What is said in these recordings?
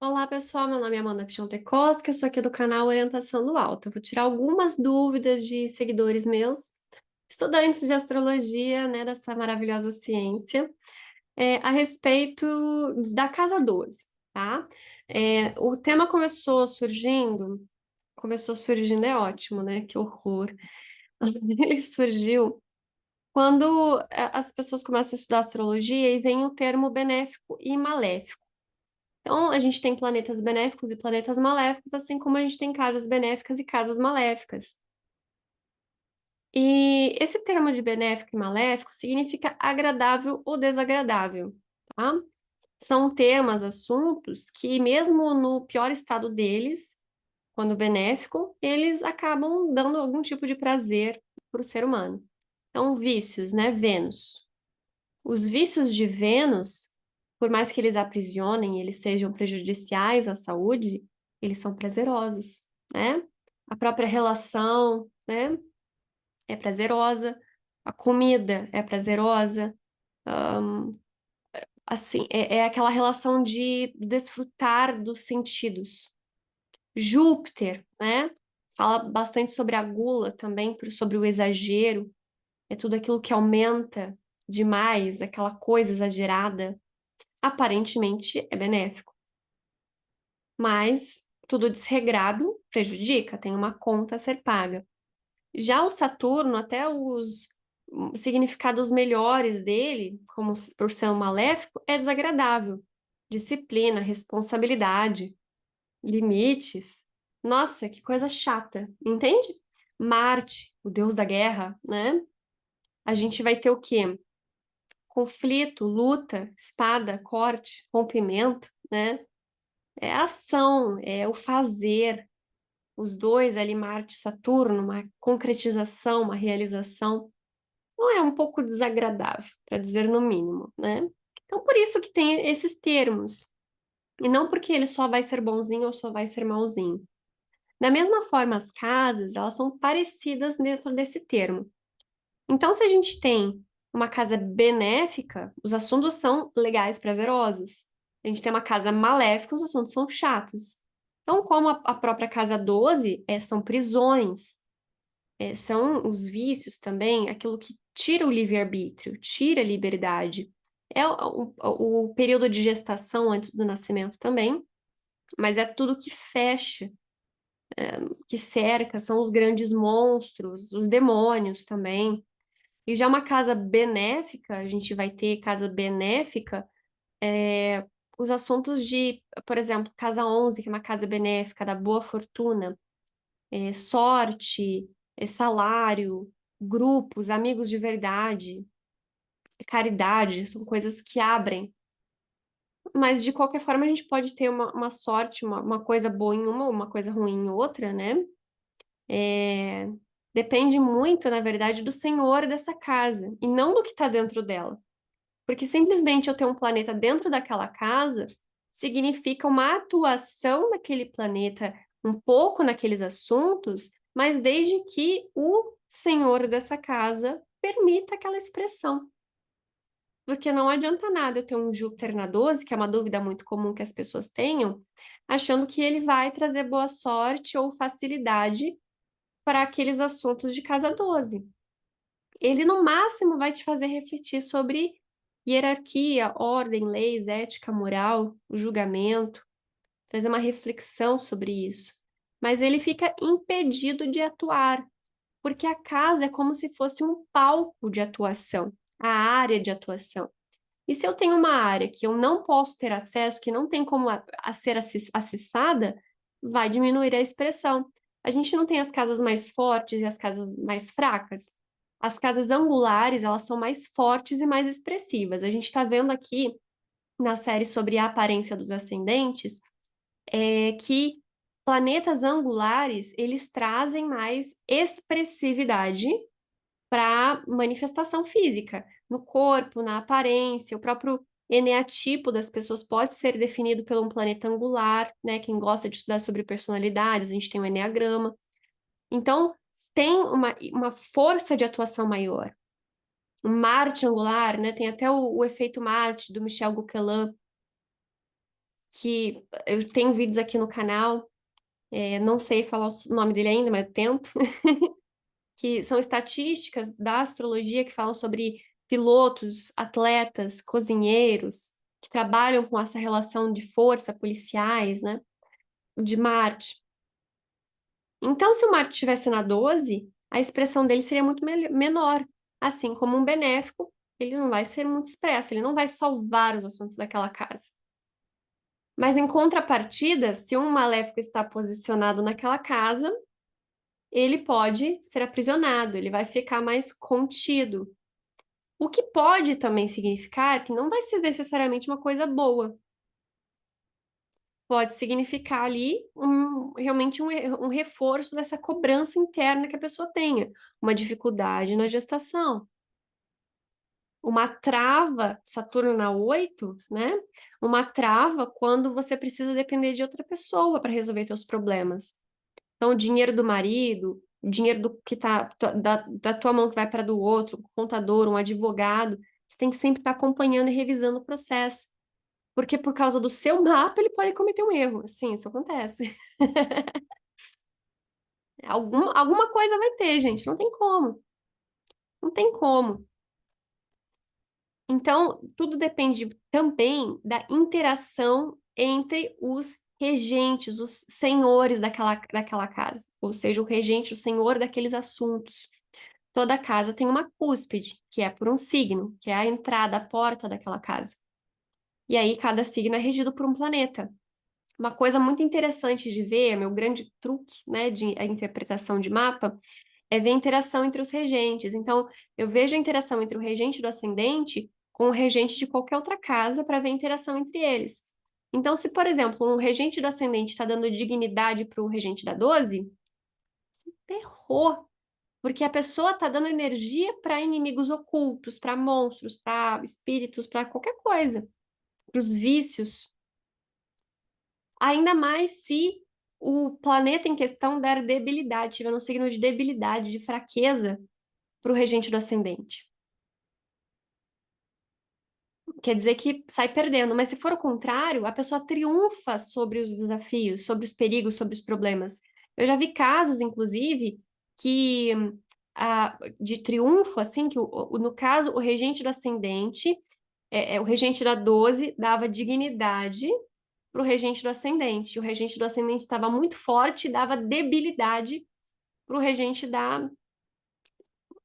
Olá, pessoal. Meu nome é Amanda Piontekowski, eu sou aqui do canal Orientação do Alto. Eu vou tirar algumas dúvidas de seguidores meus, estudantes de astrologia, né, dessa maravilhosa ciência, a respeito da Casa 12, tá? O tema começou surgindo é ótimo, né? Que horror. Ele surgiu quando as pessoas começam a estudar astrologia e vem o termo benéfico e maléfico. Então, a gente tem planetas benéficos e planetas maléficos, assim como a gente tem casas benéficas e casas maléficas. E esse termo de benéfico e maléfico significa agradável ou desagradável, tá? São temas, assuntos que, mesmo no pior estado deles, quando benéfico, eles acabam dando algum tipo de prazer para o ser humano. Então, vícios, né? Vênus. Os vícios de Vênus, por mais que eles aprisionem, eles sejam prejudiciais à saúde, eles são prazerosos, né? A própria relação, né, é prazerosa, a comida é prazerosa, assim, é aquela relação de desfrutar dos sentidos. Júpiter, né, fala bastante sobre a gula também, sobre o exagero, é tudo aquilo que aumenta demais, aquela coisa exagerada. Aparentemente é benéfico, mas tudo desregrado prejudica, tem uma conta a ser paga. Já o Saturno, até os significados melhores dele, como por ser um maléfico, é desagradável. Disciplina, responsabilidade, limites. Nossa, que coisa chata, entende? Marte, o deus da guerra, né? A gente vai ter o quê? Conflito, luta, espada, corte, rompimento, né? É a ação, é o fazer. Os dois ali, Marte e Saturno, uma concretização, uma realização. Não é um pouco desagradável, para dizer no mínimo, né? Então, por isso que tem esses termos. E não porque ele só vai ser bonzinho ou só vai ser malzinho. Da mesma forma, as casas, elas são parecidas dentro desse termo. Então, se a gente tem uma casa benéfica, os assuntos são legais, prazerosos. A gente tem uma casa maléfica, os assuntos são chatos. Então, como a própria casa 12 são prisões, são os vícios também, aquilo que tira o livre-arbítrio, tira a liberdade. É o período de gestação antes do nascimento também, mas é tudo que fecha, que cerca, são os grandes monstros, os demônios também. E já uma casa benéfica, a gente vai ter casa benéfica, os assuntos de, por exemplo, casa 11, que é uma casa benéfica da boa fortuna, sorte, salário, grupos, amigos de verdade, caridade, são coisas que abrem. Mas de qualquer forma, a gente pode ter uma sorte, uma coisa boa em uma coisa ruim em outra, né? É, Depende muito, na verdade, do senhor dessa casa e não do que está dentro dela. Porque simplesmente eu ter um planeta dentro daquela casa significa uma atuação daquele planeta um pouco naqueles assuntos, mas desde que o senhor dessa casa permita aquela expressão. Porque não adianta nada eu ter um Júpiter na 12, que é uma dúvida muito comum que as pessoas tenham, achando que ele vai trazer boa sorte ou facilidade para aqueles assuntos de casa 12. Ele, no máximo, vai te fazer refletir sobre hierarquia, ordem, leis, ética, moral, o julgamento, trazer uma reflexão sobre isso. Mas ele fica impedido de atuar, porque a casa é como se fosse um palco de atuação, a área de atuação. E se eu tenho uma área que eu não posso ter acesso, que não tem como a ser acessada, vai diminuir a expressão. A gente não tem as casas mais fortes e as casas mais fracas. As casas angulares, elas são mais fortes e mais expressivas. A gente está vendo aqui na série sobre a aparência dos ascendentes, que planetas angulares, eles trazem mais expressividade para manifestação física, no corpo, na aparência, o próprio eneatipo das pessoas pode ser definido por um planeta angular, né? Quem gosta de estudar sobre personalidades, a gente tem o eneagrama. Então, tem uma força de atuação maior. O Marte angular, né? Tem até o efeito Marte do Michel Gauquelin. que eu tenho vídeos aqui no canal, não sei falar o nome dele ainda, mas eu tento, que são estatísticas da astrologia que falam sobre pilotos, atletas, cozinheiros, que trabalham com essa relação de força, policiais, né, de Marte. Então, se o Marte estivesse na 12, a expressão dele seria muito menor, assim como um benéfico, ele não vai ser muito expresso, ele não vai salvar os assuntos daquela casa. Mas em contrapartida, se um maléfico está posicionado naquela casa, ele pode ser aprisionado, ele vai ficar mais contido. O que pode também significar que não vai ser necessariamente uma coisa boa. Pode significar ali realmente um reforço dessa cobrança interna que a pessoa tenha, uma dificuldade na gestação, uma trava, Saturno na 8, né? Uma trava quando você precisa depender de outra pessoa para resolver seus problemas. Então, o dinheiro do marido, o dinheiro que tá da tua mão que vai para do outro, um contador, um advogado, você tem que sempre estar acompanhando e revisando o processo. Porque por causa do seu mapa, ele pode cometer um erro. Sim, isso acontece. Alguma coisa vai ter, gente. Não tem como. Não tem como. Então, tudo depende também da interação entre os regentes, os senhores daquela casa. Ou seja, o regente, o senhor daqueles assuntos. Toda casa tem uma cúspide, que é por um signo, que é a entrada, a porta daquela casa. E aí, cada signo é regido por um planeta. Uma coisa muito interessante de ver, meu grande truque, né, de a interpretação de mapa, é ver a interação entre os regentes. Então, eu vejo a interação entre o regente do ascendente com o regente de qualquer outra casa para ver a interação entre eles. Então, se, por exemplo, um regente do ascendente está dando dignidade para o regente da 12, ferrou, porque a pessoa está dando energia para inimigos ocultos, para monstros, para espíritos, para qualquer coisa, para os vícios. Ainda mais se o planeta em questão der debilidade, tiver um signo de debilidade, de fraqueza para o regente do ascendente. Quer dizer que sai perdendo, mas se for o contrário, a pessoa triunfa sobre os desafios, sobre os perigos, sobre os problemas. Eu já vi casos, inclusive, que de triunfo, assim, que no caso, o regente do ascendente, o regente da 12 dava dignidade para o regente do ascendente. O regente do ascendente estava muito forte e dava debilidade para o regente da.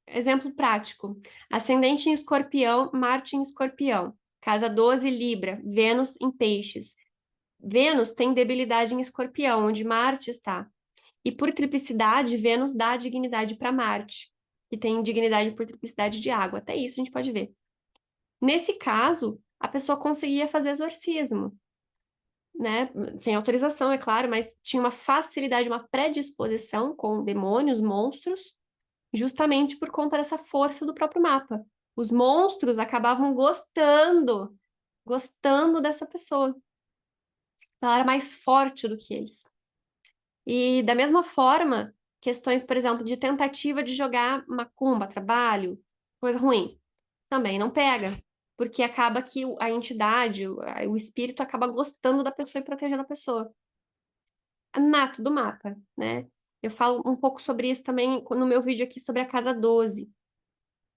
Exemplo prático: ascendente em escorpião, Marte em escorpião. Casa 12, Libra, Vênus em peixes. Vênus tem debilidade em escorpião, onde Marte está. E por triplicidade, Vênus dá dignidade para Marte, que tem dignidade por triplicidade de água. Até isso a gente pode ver. Nesse caso, a pessoa conseguia fazer exorcismo, né? Sem autorização, é claro, mas tinha uma facilidade, uma predisposição com demônios, monstros, justamente por conta dessa força do próprio mapa. Os monstros acabavam gostando dessa pessoa. Ela era mais forte do que eles. E da mesma forma, questões, por exemplo, de tentativa de jogar macumba, trabalho, coisa ruim, também não pega, porque acaba que a entidade, o espírito acaba gostando da pessoa e protegendo a pessoa. É nato do mapa, né? Eu falo um pouco sobre isso também no meu vídeo aqui sobre a casa 12.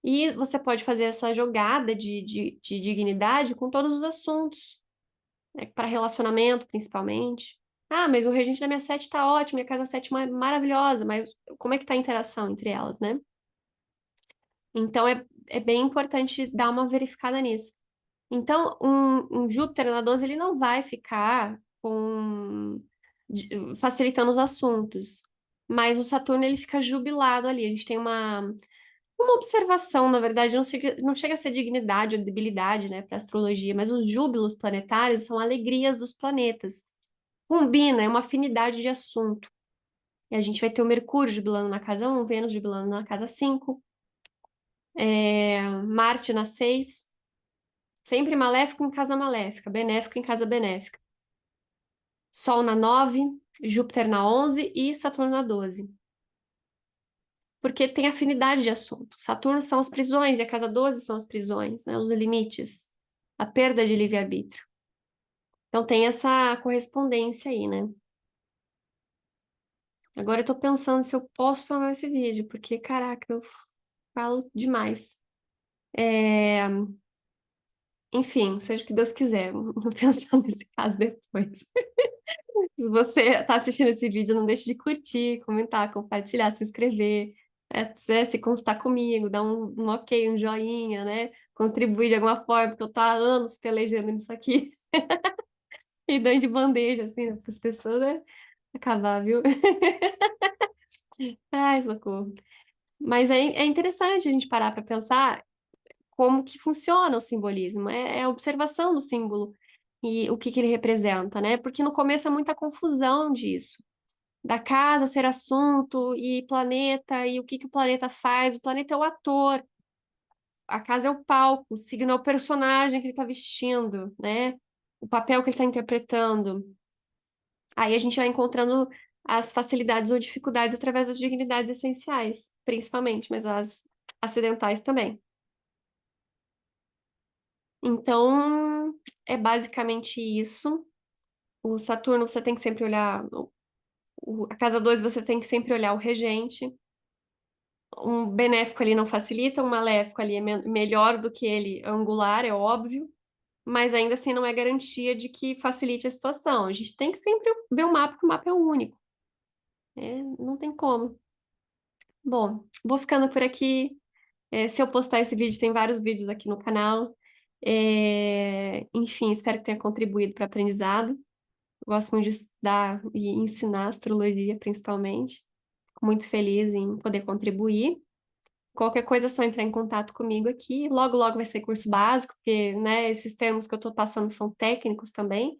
E você pode fazer essa jogada de dignidade com todos os assuntos, né? Para relacionamento, principalmente. Ah, mas o regente da minha sete está ótimo, minha casa 7 é maravilhosa, mas como é que está a interação entre elas, né? Então é bem importante dar uma verificada nisso. Então, um Júpiter na 12, ele não vai ficar facilitando os assuntos, mas o Saturno ele fica jubilado ali. A gente tem uma observação, na verdade, não chega a ser dignidade ou debilidade, né, para astrologia, mas os júbilos planetários são alegrias dos planetas. Combina, é uma afinidade de assunto. E a gente vai ter o Mercúrio jubilando na casa 1, Vênus jubilando na casa 5, Marte na 6, sempre maléfico em casa maléfica, benéfico em casa benéfica. Sol na 9, Júpiter na 11 e Saturno na 12. Porque tem afinidade de assunto. Saturno são as prisões e a casa 12 são as prisões, né? Os limites, a perda de livre-arbítrio. Então tem essa correspondência aí, né? Agora eu tô pensando se eu posso ou não esse vídeo, porque, caraca, eu falo demais. É, enfim, seja o que Deus quiser. Vou pensar nesse caso depois. Se você tá assistindo esse vídeo, não deixe de curtir, comentar, compartilhar, se inscrever, se constar comigo, dar um ok, um joinha, né? Contribuir de alguma forma, porque eu tô há anos pelejando nisso aqui e dando de bandeja, assim, para as pessoas, né? Acabar, viu? Ai, socorro. Mas é interessante a gente parar para pensar como que funciona o simbolismo, é a observação do símbolo e o que que ele representa, né? Porque no começo é muita confusão disso. Da casa ser assunto e planeta, e o que que o planeta faz. O planeta é o ator, a casa é o palco, o signo é o personagem que ele está vestindo, né? O papel que ele está interpretando. Aí a gente vai encontrando as facilidades ou dificuldades através das dignidades essenciais, principalmente, mas as acidentais também. Então, é basicamente isso. O Saturno, você tem que sempre olhar. A casa 2 você tem que sempre olhar o regente. Um benéfico ali não facilita, um maléfico ali é melhor do que ele angular, é óbvio, mas ainda assim não é garantia de que facilite a situação. A gente tem que sempre ver o mapa, porque o mapa é único, né? Não tem como. Bom, vou ficando por aqui. Se eu postar esse vídeo, tem vários vídeos aqui no canal. Enfim, espero que tenha contribuído para o aprendizado. Gosto muito de estudar e ensinar astrologia, principalmente. Fico muito feliz em poder contribuir. Qualquer coisa é só entrar em contato comigo aqui. Logo, logo vai ser curso básico, porque, né, esses termos que eu tô passando são técnicos também.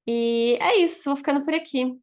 E é isso, vou ficando por aqui.